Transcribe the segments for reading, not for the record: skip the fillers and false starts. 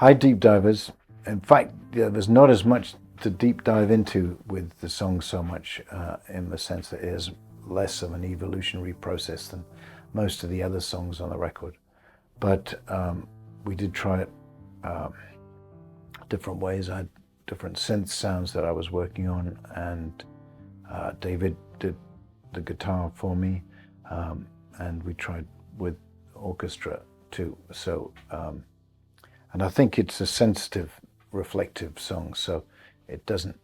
High deep divers. In fact, there's not as much to deep dive into with the song so much in the sense that it is less of an evolutionary process than most of the other songs on the record. But we did try it different ways. I had different synth sounds that I was working on, and David did the guitar for me, and we tried with orchestra too. So, and I think it's a sensitive, reflective song, so it doesn't,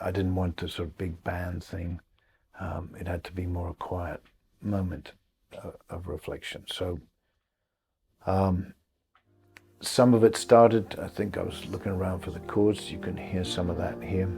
I didn't want a sort of big band thing. It had to be more a quiet moment of reflection. So some of it started, I think I was looking around for the chords. You can hear some of that here.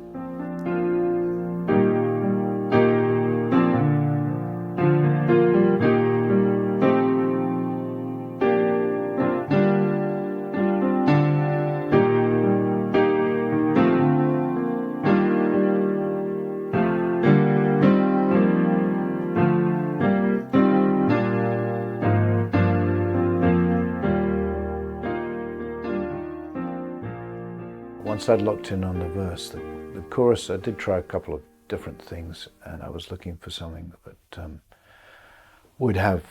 Once I'd locked in on the verse, the chorus, I did try a couple of different things, and I was looking for something that would have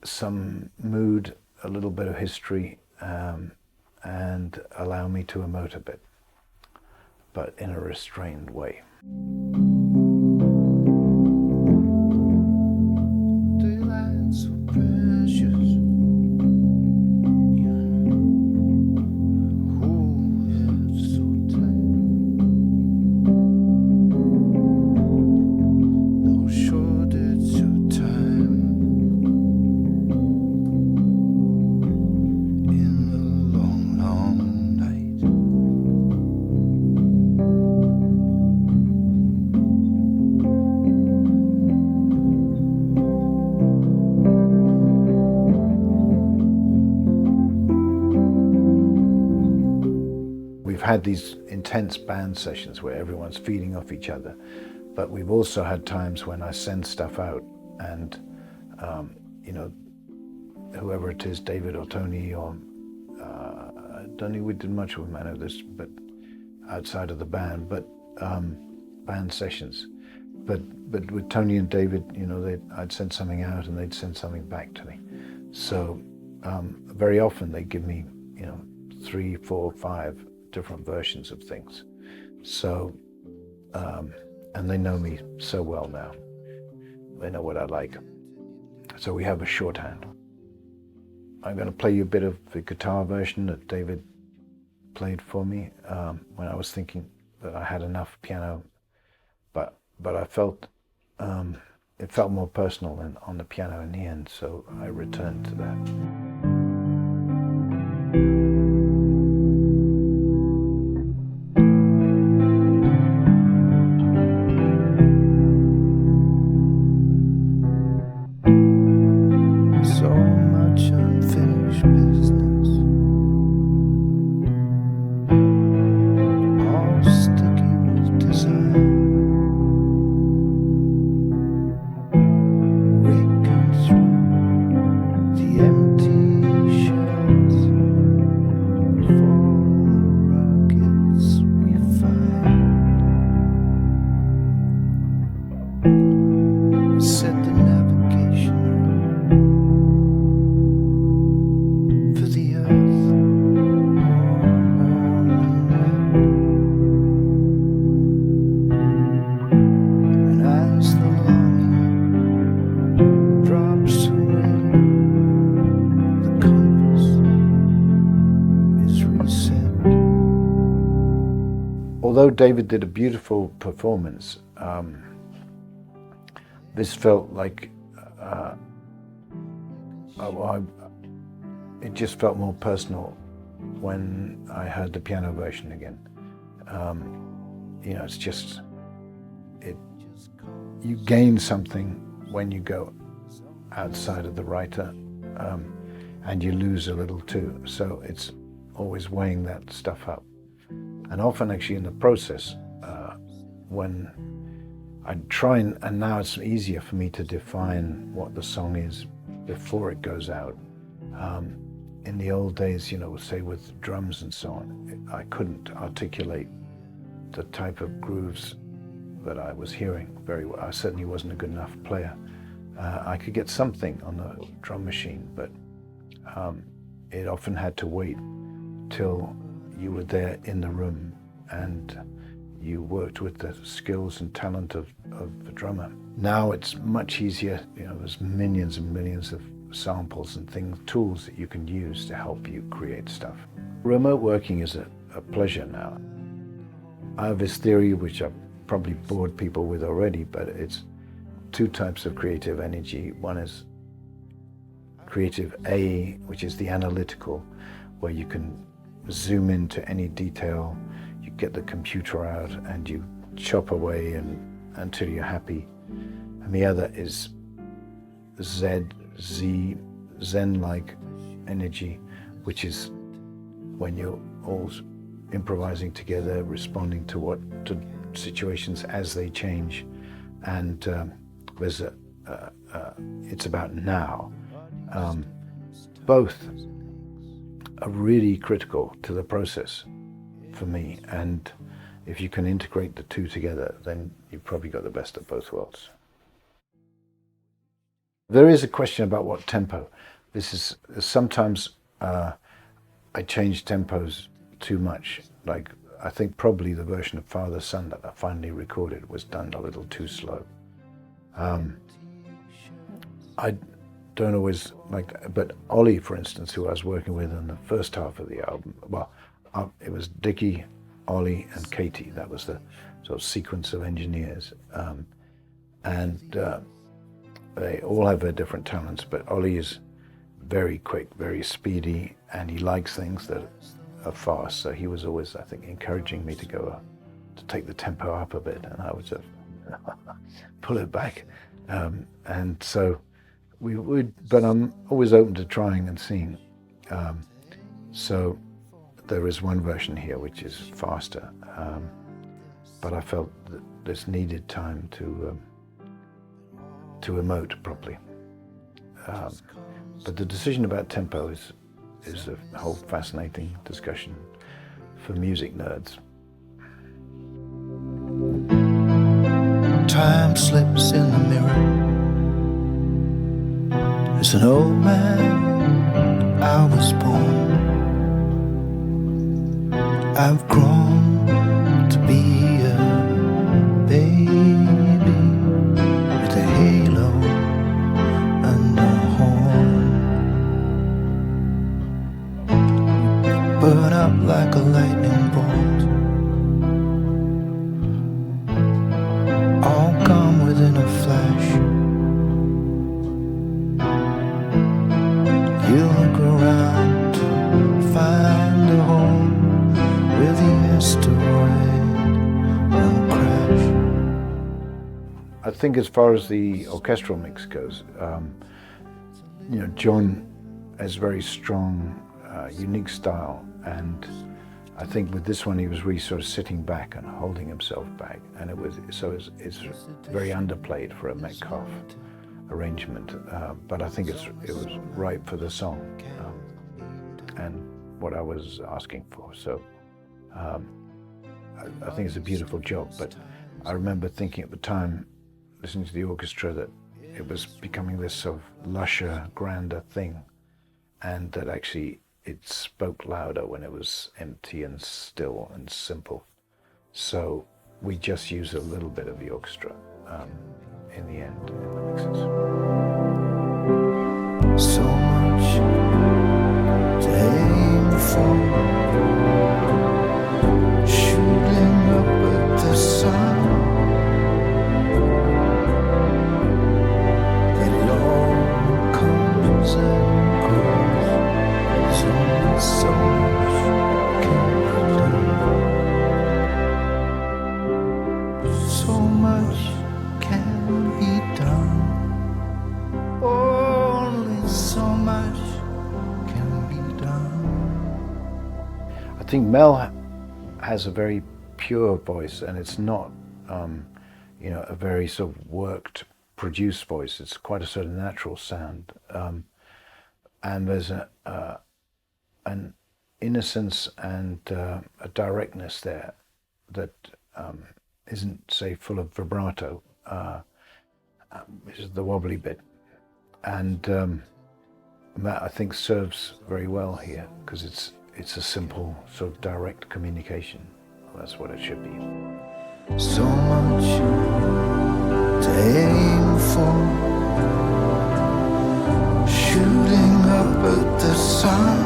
some mood, a little bit of history, and allow me to emote a bit, but in a restrained way. We've had these intense band sessions where everyone's feeding off each other, but we've also had times when I send stuff out and, you know, whoever it is, David or Tony, or I don't think we did much with Man of this, but outside of the band, but band sessions. But with Tony and David, you know, I'd send something out and they'd send something back to me. So very often they give me, you know, 3, 4, 5 different versions of things. So, and they know me so well now. They know what I like. So we have a shorthand. I'm going to play you a bit of the guitar version that David played for me when I was thinking that I had enough piano, but I felt it felt more personal than on the piano in the end, so I returned to that. So much unfinished business, all sticky with desire, raking through the empty shells of all the rockets we find. Set the navigation for the earth, and as the longing drops away, the compass is reset. Although David did a beautiful performance, this felt like it just felt more personal when I heard the piano version again. You know, it's just, you gain something when you go outside of the writer, and you lose a little too. So it's always weighing that stuff up. And often actually in the process, when I try and now it's easier for me to define what the song is before it goes out. in the old days, say with drums and so on, I couldn't articulate the type of grooves that I was hearing very well. I certainly wasn't a good enough player. I could get something on the drum machine, but it often had to wait till you were there in the room and you worked with the skills and talent of the drummer. Now it's much easier. There's millions and millions of samples and tools that you can use to help you create stuff. Remote working is a pleasure now. I have this theory, which I've probably bored people with already, but it's two types of creative energy. One is creative A, which is the analytical, where you can zoom into any detail, you get the computer out and you chop away until you're happy. And the other is Zen-like energy, which is when you're all improvising together, responding to situations as they change, and there's it's about now. Both are really critical to the process for me, and if you can integrate the two together, then you've probably got the best of both worlds. There is a question about what tempo. This is sometimes I change tempos too much. Like, I think probably the version of Father Son that I finally recorded was done a little too slow. I don't always like, but Ollie, for instance, who I was working with in the first half of the album, it was Dickie, Ollie, and Katie. That was the sort of sequence of engineers, and they all have their different talents. But Ollie is very quick, very speedy, and he likes things that are fast. So he was always, I think, encouraging me to take the tempo up a bit, and I would just pull it back. And so we would, but I'm always open to trying and seeing. So there is one version here which is faster, but I felt that this needed time to emote properly. But the decision about tempo is a whole fascinating discussion for music nerds. Time slips in the mirror. As an old man, I was born. I've grown to be a baby with a halo and a horn. Burn up like a lightning bolt, all gone within a flash. You look around to find a home where the asteroid won't crash. I think as far as the orchestral mix goes, John has very strong, unique style, and I think with this one he was really sort of sitting back and holding himself back, and it's very underplayed for a Metcalf arrangement, but I think it was right for the song and what I was asking for. So I think it's a beautiful job, but I remember thinking at the time, listening to the orchestra, that it was becoming this sort of lusher, grander thing, and that actually it spoke louder when it was empty and still and simple. So we just used a little bit of the orchestra in the end, in the mixes. So much to aim for, shooting up at the sun. It all comes and goes. There's only so much can be done. So much can be done. Only so much can be done. I think Mel has a very pure voice, and it's not, a very sort of worked, produced voice. It's quite a sort of natural sound, and there's an innocence and a directness there that isn't, say, full of vibrato, which is the wobbly bit. And that, I think, serves very well here, because it's a simple, sort of direct communication. That's what it should be. So much to aim for, shooting up at the sun,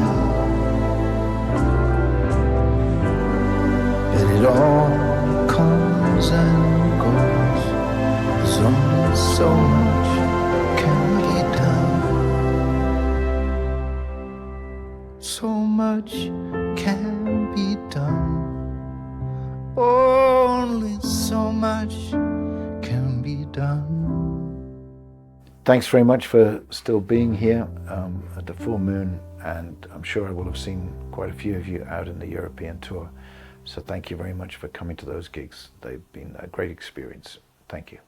but it all comes and goes. There's only so much can be done. So much can be done. Only so much can be done. Thanks very much for still being here at the full moon, and I'm sure I will have seen quite a few of you out in the European tour. So thank you very much for coming to those gigs. They've been a great experience. Thank you.